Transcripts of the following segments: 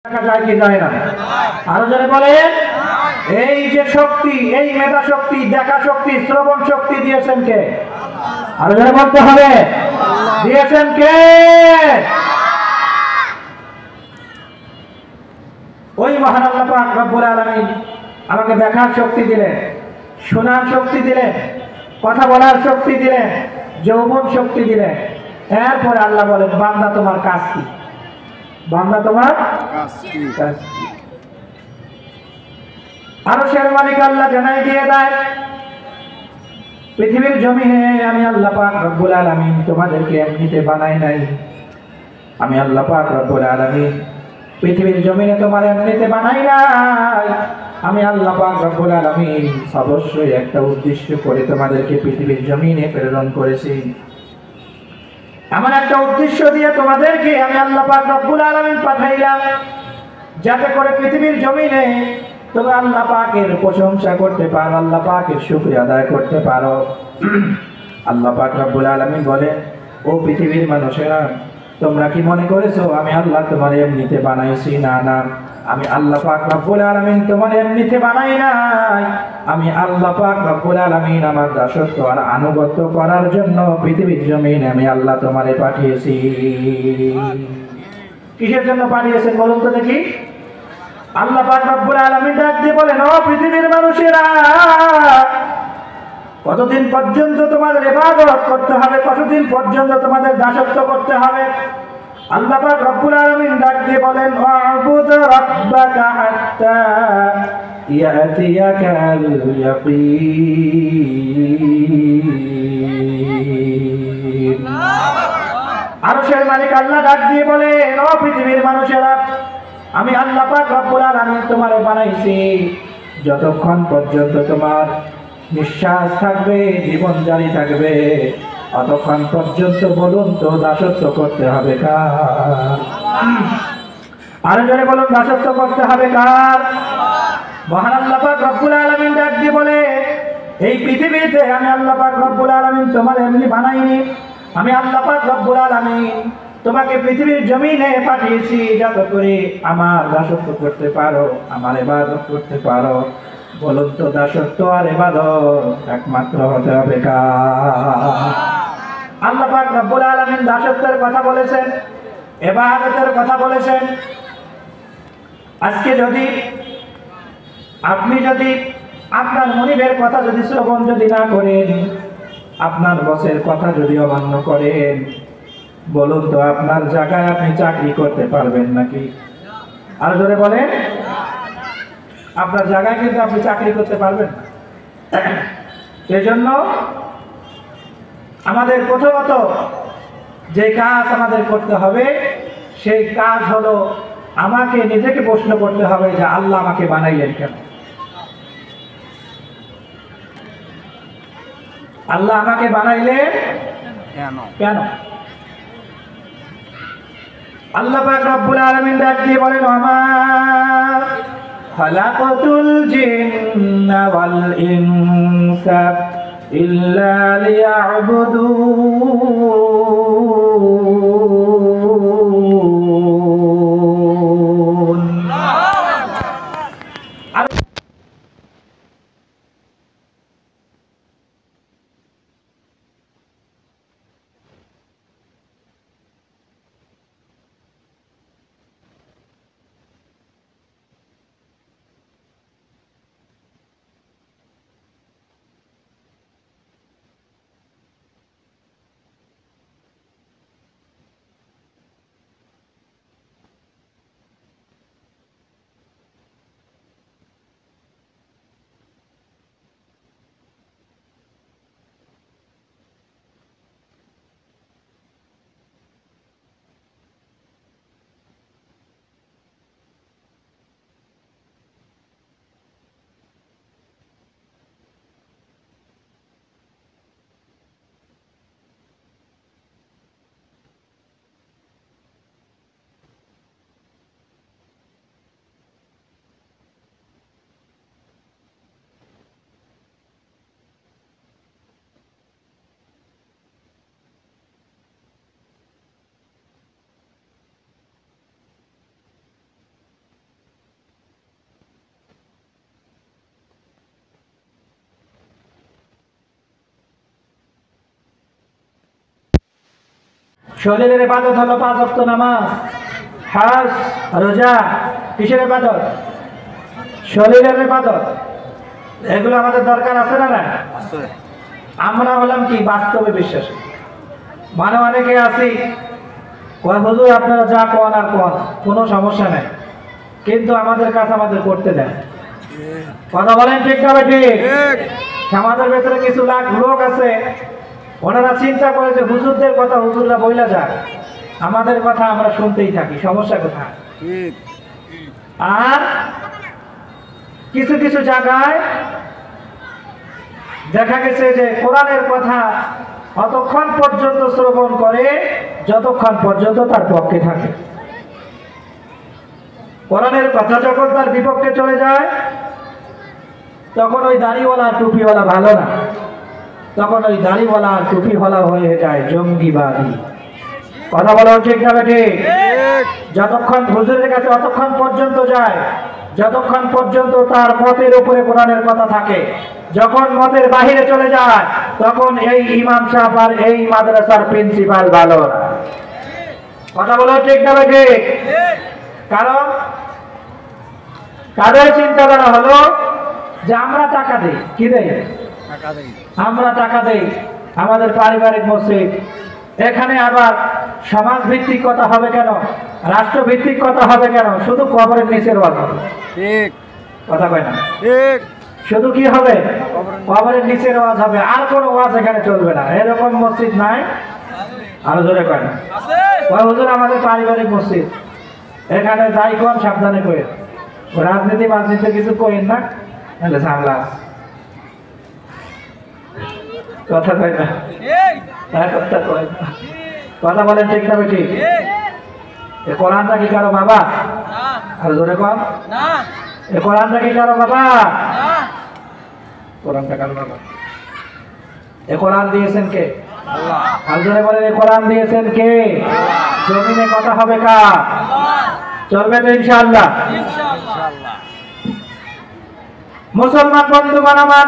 দেখা যায় কি যায় না? আরো জোরে বলেন। এই যে শক্তি, এই মেধা শক্তি, দেখা শক্তি, শ্রবণ শক্তি দিয়েছেন কে? আরো জোরে বলতে হবে, দিয়েছেন কে? ওই মহান আল্লাহ পাক রব্বুল আলামিন আমাকে দেখার শক্তি দিলেন, শোনার শক্তি দিলেন, কথা বলার শক্তি দিলেন, যৌবন শক্তি দিলেন। এরপরে আল্লাহ বলেন, বান্দা তোমার কাজ কি? বান্দা তোমার কাজ কি? আরশের মালিক আল্লাহ জানাই দিয়ে দেয়, পৃথিবীর জমিনে আমি আল্লাহ পাক রব্বুল আলামিন তোমাদেরকে এমনিতে বানাই নাই। আমি আল্লাহ পাক রব্বুল আলামিন পৃথিবীর জমিনে তোমার এমনিতে বানাই নাই। আমি আল্লাহ পাক রব্বুল আলামিন অবশ্যই একটা উদ্দেশ্য করে তোমাদেরকে পৃথিবীর জমিনে প্রেরণ করেছি। এমন একটা উদ্দেশ্য দিয়ে তোমাদেরকে আমি আল্লাহ পাক রব্বুল আলামিন পাঠাইলাম, যাতে করে পৃথিবীর জমিনে তোমরা আল্লাহ পাকের প্রশংসা করতে পারো, আল্লাহ পাকের শুকরিয়া আদায় করতে পারো। আল্লাহ পাক রব্বুল আলামিন বলে, ও পৃথিবীর মানুষেরা, তোমরা কি মনে করেছো আমি আল্লাহ তোমার এমনিতে বানাইছি? না না, আমি আল্লাহ পাক রব্বুল আলামিন তোমার এমনিতে বানাই নাই। আমি আল্লাহ পাক রব্বুল আলামিন আমার দাসত্ব আর আনুগত্য করার জন্য পৃথিবীর জমিনে আমি আল্লাহ তোমারে পাঠিয়েছি। কিসের জন্য পাঠিয়েছেন বলুন তো দেখি? আল্লাহ পাক রব্বুল আলামিন ডাক দিয়ে বলেন, ও পৃথিবীর মানুষেরা, কতদিন পর্যন্ত তোমাদের ইবাদত করতে হবে? কতদিন পর্যন্ত তোমাদের দাসত্ব করতে হবে? আল্লাহ পাক রব্বুল আলামিন ডাক দিয়ে বলেন, ওয়াবুদ রাব্বাকা হাত্তা ইয়াতিয়াকাল ইয়াকিন। আরশের মালিক আল্লাহ ডাক দিয়ে বলেন, ও পৃথিবীর মানুষেরা, আমি আল্লাহ পাক রব্বুল আলামিন তোমারে বানাইছি, যতক্ষণ পর্যন্ত তোমার নিঃশ্বাস থাকবে, জীবন জারি থাকবে, অতক্ষণ পর্যন্ত বলুন তো দাসত্ব করতে হবে কার? আরো জোরে বলুন, দাসত্ব করতে হবে কার? মহান আল্লাহ পাক রব্বুল আলামিন ডাক দিয়ে বলে, এই পৃথিবীতে আমি আল্লাহ পাক রব্বুল আলামিন তোমার এমনি বানাইনি। আমি আল্লাহ পাক রব্বুল আলামিন তোমাকে পৃথিবীর জমিনে পাঠিয়েছি যাতে করে আমার দাসত্ব করতে পারো, আমার ইবাদত করতে পারো। বলুন তো দাসত্ব আর ইবাদত একমাত্র হতে হবে কার? আল্লাহ পাক রব্বুল আলামিন দাসত্বের কথা বলেছেন, ইবাদতের কথা বলেছেন। আজকে যদি আপনি আপনার মনিবের কথা শ্রবণ না করেন, আপনার বসের কথা অমান্য করেন, বলুন তো আপনার জায়গায় আপনি চাকরি করতে পারবেন নাকি? আর জোরে বলেন, আপনার জায়গায় কিন্তু আপনি চাকরি করতে পারবেন না। সেজন্য আমাদের প্রথমত যে কাজ আমাদের করতে হবে, সেই কাজ হলো আমাকে নিজেকে প্রশ্ন করতে হবে যে আল্লাহ আমাকে বানাইলেন কেন? আল্লাহ আমাকে বানাইলেন কেন? আল্লাহ পাক রব্বুল আলামিন ডাক দিয়ে বলেন, ওয়ামা খালাকাতুল জিন্না ওয়াল ইনসা ইল্লা লিয়াবুদুন। শরীরের ইবাদত হলো 5 ওয়াক্ত নামাজ, হজ, রোজা। কিসের ইবাদত? শরীরের ইবাদত। এগুলো আমাদের দরকার আছে না? না, আমরা হলাম কি বাস্তবে বিশ্বাসী। মানে অনেকে আছি কয় হুজুর আপনারা যা কোন আর কোন, কোনো সমস্যা নেই, কিন্তু আমাদের কাছে আমাদের করতে দেন। কথা বলেন ঠিক না ঠিক? আমাদের ভেতরে কিছু লোক আছে, ওনারা চিন্তা করে যে হুজুরদের কথা হুজুররা বইলা যাক, আমাদের কথা আমরা শুনতেই থাকি, সমস্যা কোথায়? আর কিছু কিছু জায়গায় দেখা গেছে যে কোরআনের কথা অতক্ষণ পর্যন্ত শ্রবণ করে যতক্ষণ পর্যন্ত তার পক্ষে থাকে। কোরআনের কথা যখন তার বিপক্ষে চলে যায় তখন ওই দাড়িওয়ালা টুপিওয়ালা ভালো না, তখন ওই দাড়িওয়ালা আর টুপিওয়ালা হয়ে যায় জঙ্গিবাদী। কথা বলা ঠিক না ঠিক? যতক্ষণ হুজুরের কাছে অতক্ষণ পর্যন্ত যায় যতক্ষণ পর্যন্ত তার মতের উপরে কোরআনের কথা থাকে। যখন মতের বাহিরে চলে যায় তখন এই ইমাম সাহেব আর এই মাদ্রাসার প্রিন্সিপাল ভালো না। কথা বলা ঠিক না ঠিক? কারণ তাদের চিন্তাধারা হলো যে আমরা টাকা দেই। কি দেই? আমরা টাকা দেই আমাদের পারিবারিক মসজিদ, এখানে আবার সমাজ ভিত্তিক কথা হবে কেন, রাষ্ট্র ভিত্তিক কথা হবে কেন? শুধু কবরের নিচের ওয়াজ হবে। ঠিক কথা কয় না? ঠিক। শুধু কি হবে? কবরের নিচের ওয়াজ হবে, আর কোনো ওয়াজ এখানে চলবে না। এরকম মসজিদ নাই? আরো জোরে কয় না? হুজুর আমাদের পারিবারিক মসজিদ, এখানে যাই কোন সাবধানে কই, রাজনীতি রাজনীতি কিছু কইেন না, তাহলে ঝামেলা। কথা কয় না? কথা বলেন ঠিক না ঠিক? কোরআনটা কি কারো বাবা? আর জোরে কম। কোরআনটা কি কারো বাবা? কোরআনটা কারো বাবা? কোরআন দিয়েছেন কে? আল্লাহ। আর জোরে বলেন কোরআন দিয়েছেন কে? জমিনে কথা হবে কার? চলবে তো ইনশাআল্লাহ। মুসলমান বন্ধুগণ আমার,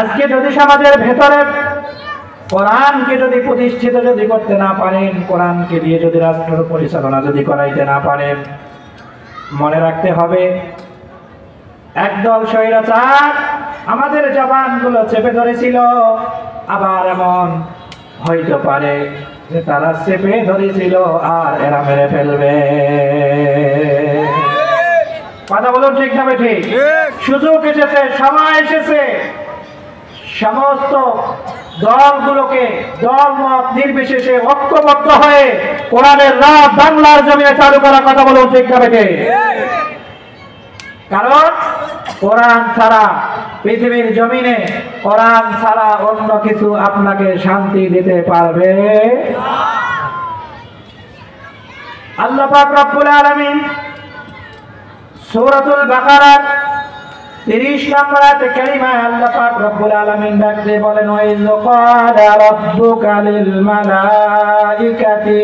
আজকে যদি সমাজের ভেতরে কোরআনকে যদি প্রতিষ্ঠিত যদি করতে না পারেন, কোরআনকে দিয়ে যদি রাষ্ট্র পরিচালনা যদি করাইতে না পারেন, মনে রাখতে হবে একদল স্বৈরাচার আমাদের জবানগুলো চেপে ধরেছিল। আবার এমন হইতে পারে যে তারা চেপে ধরেছিল আর এরা মেরে ফেলবে। কথা বলুন ঠিক না ঠিক? সুযোগ এসেছে, সময় এসেছে, সমস্ত দলগুলোকে দল মত নির্বিশেষে ঐক্যবদ্ধ হয়ে কোরআনের রাত বাংলার জমিনে চালু করার কথা বলুন ঠিক না ঠিক? কারণ কোরআন ছাড়া পৃথিবীর জমিনে কোরআন ছাড়া অন্য কিছু আপনাকে শান্তি দিতে পারবে না। আল্লাহ পাক রব্বুল আলামিন সূরাতুল বাকারার 30 নম্বর আয়াতে কারিমায় আল্লাহ পাক রব্বুল আলামিন ডাকতে বলেন, ওয়াইয ক্বালা রাব্বুকা লিল মালাইকাতি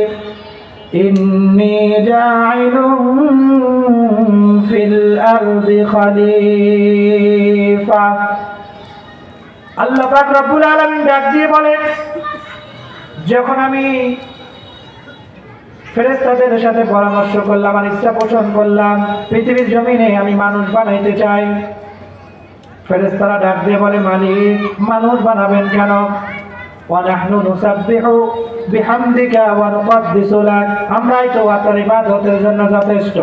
ইন্নী জাইলুন ফিল আরদি খলিফা। আল্লাহ পাক রব্বুল আলামিন ডাক দিয়ে বলেন, যখন আমি ফেরেশতাদের সাথে পরামর্শ করলাম আর ইচ্ছা পোষণ করলাম পৃথিবীর জমিনে আমি মানুষ বানাইতে চাই, ফেরেশতারা ডাক দিয়ে বলে, মালিক মানুষ বানাবেন কেন? ওয়া নাহনু নুসাব্বিহু বিহামদিকা ওয়া নুকদ্দিসু লাক, আমরাই তো আপনার ইবাদতের জন্য যথেষ্ট।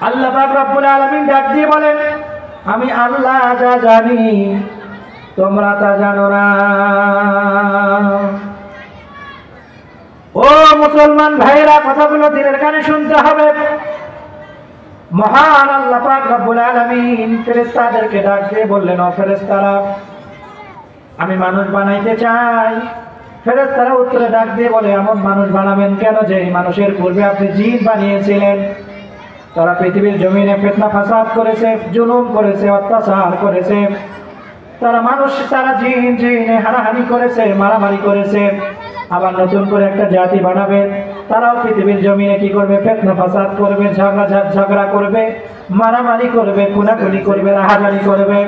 আল্লাহ পাক রব্বুল আলামিন ডাক দিয়ে বলেন, আমি আল্লাহ যা জানি তোমরা তা জানো না। ও মুসলমান ভাইরা, কথাগুলো দিলের কানে শুনতে হবে। মহান আল্লাহ পাক রব্বুল আলামিন ফেরেশতাদেরকে ডাক দিয়ে বললেন, ও ফেরেশতারা আমি মানুষ বানাইতে চাই। ফেরেশতারা উত্তরে ডাক দিয়ে বলে, এমন মানুষ বানাবেন কেন যে মানুষের পূর্বে আপনি জিন বানিয়েছিলেন? তারা পৃথিবীর জমিনে ফিতনা ফাসাদ করেছে, জুলুম করেছে, অত্যাচার করেছে, তারা জিনে হানাহানি করেছে, মারামারি করেছে। আবার নতুন করে একটা জাতি বানাবে, তারাও পৃথিবীর জমিনে কি করবে? ফিতনা ফাসাদ করবে, ঝগড়া করবে, মারামারি করবে, খুনাখুনি করবে, রাহাজানি করবে।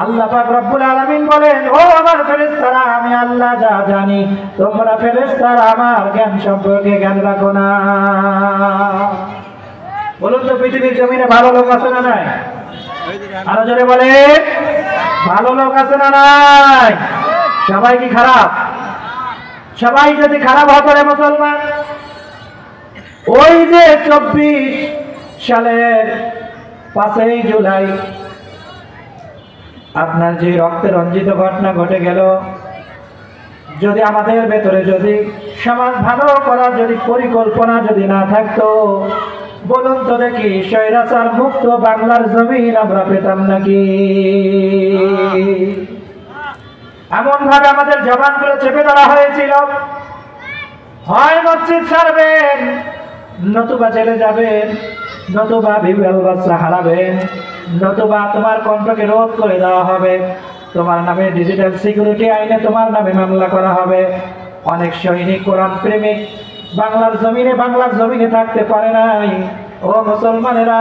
আল্লাহ পাক রব্বুল আলামিন বলেন, ও আমার ফেরেশতারা, আমি আল্লাহ যা জানি তোমরা ফেরেশতারা আমার জ্ঞান সম্পর্কে জ্ঞান রাখো না। বলুন তো পৃথিবীর জমিনে ভালো লোক আছে না নাই? আরো জোরে বলে, ভালো লোক আছে না নাই? সবাই কি খারাপ? সবাই যদি খারাপ হতো রে মুসলমান, ওই যে 24 সালের 5ই জুলাই আপনার যে রক্তে রঞ্জিত ঘটনা ঘটে গেল, যদি আমাদের ভেতরে যদি সমাজ ভালো করার যদি পরিকল্পনা যদি না থাকতো, বলুন তো দেখি স্বৈরাচার মুক্ত বাংলার জমিন আমরা পেতাম নাকি? এমন ভাবে আমাদের জবানগুলো চেপে ধরা হয়েছিল, হয় মসজিদ ছাড়বেন, নতুবা জেলে যাবেন, নতুবা বিবাহ বাচ্চা হারাবেন, নতুবা তোমার কণ্ঠকে রোধ করে দেওয়া হবে, তোমার নামে ডিজিটাল সিকিউরিটি আইনে তোমার নামে মামলা করা হবে। অনেক সৈনিক কোরআন প্রেমিক বাংলার জমিনে থাকতে পারে নাই। ও মুসলমানেরা,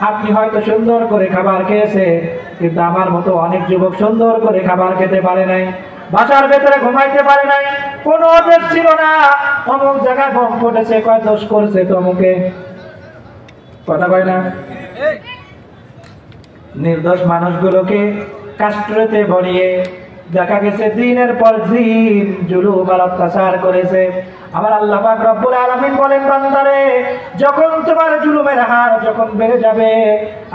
আপনি হয়তো সুন্দর করে খাবার খেয়েছে, কিন্তু আমার মতো অনেক যুবক সুন্দর করে খাবার খেতে পারে নাই, বাসার ভেতরে ঘুমাইতে পারে নাই, কোনো দেশ ছিল না। অমুক জায়গায় বোম ফুটেছে, কয় দোষ করছে তমুকে, কথা কয় না? নির্দোষ মানুষগুলোকে কাস্ট্রেতে ভরিয়ে দেখা গেছে দিনের পর দিন জুলুম আর অত্যাচার করেছে। আমার আল্লাহ পাক রব্বুল আলামিন বলেন, বান্দারে, যখন তোমার জুলুমের হার যখন বেড়ে যাবে,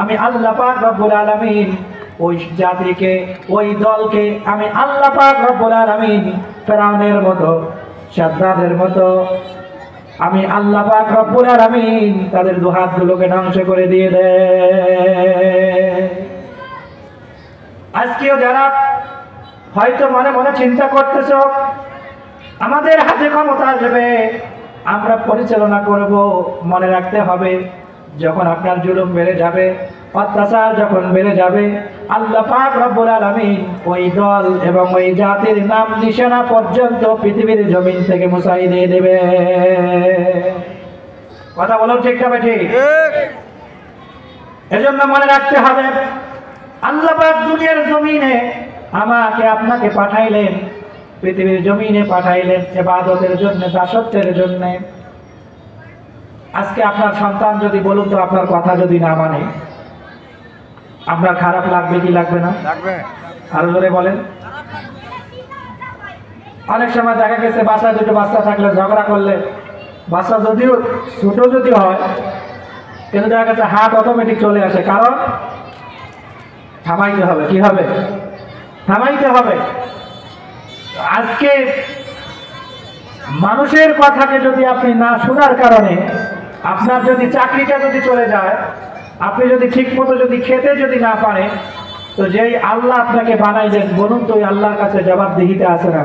আমি আল্লাহ পাক রব্বুল আলামিন ওই জাতিকে, ওই দলকে আমি আল্লাহ পাক রব্বুল আলামিন ফেরাউনের মতো, সাদ্দাদের মতো আমি আল্লাহ পাক রব্বুল আলামিন তাদের দুহাতগুলোকে ধ্বংস করে দিয়ে দেয়। আজকেও যারা হয়তো মনে মনে চিন্তা করতেছ আমাদের হাতে ক্ষমতা আসবে, আমরা পরিচালনা করব, মনে রাখতে হবে যখন আপনার জুলুম বেড়ে যাবে, অত্যাচার যখন বেড়ে যাবে, আল্লাহ পাক রব্বুল আলামিন ওই দল এবং ওই জাতির নাম নিশানা পর্যন্ত পৃথিবীর জমিন থেকে মুছাই দিয়ে দেবে। কথা বলুন ঠিক না ঠিক? এজন্য মনে রাখতে হবে, আল্লাহ পাক দুনিয়ার জমিনে আমাকে আপনাকে পাঠাইলেন, পৃথিবীর জমিনে পাঠাইলেন ইবাদতের জন্য, দাসত্বের জন্য। আজকে আপনার সন্তান যদি, বলুন তো, আপনার কথা যদি না মানে, আপনার খারাপ লাগবে কি লাগবে না? আরো জোরে বলেন। অনেক সময় দেখা গেছে বাসায় দুটো বাচ্চা থাকলে ঝগড়া করলে, বাচ্চা যদিও ছোট যদি হয়, কিন্তু দেখা গেছে হাত অটোমেটিক চলে আসে, কারণ থামাইতে হবে। কি হবে? থামাইতে হবে। আজকে মানুষের কথাকে যদি আপনি না শোনার কারণে আপনার যদি চাকরিটা যদি চলে যায়, আপনি যদি ঠিক মতো যদি খেতে যদি না পারেন, তো যেই আল্লাহ আপনাকে বানাইলেন, বলুন তো ওই আল্লাহর কাছে জবাবদিহিতে আছে না?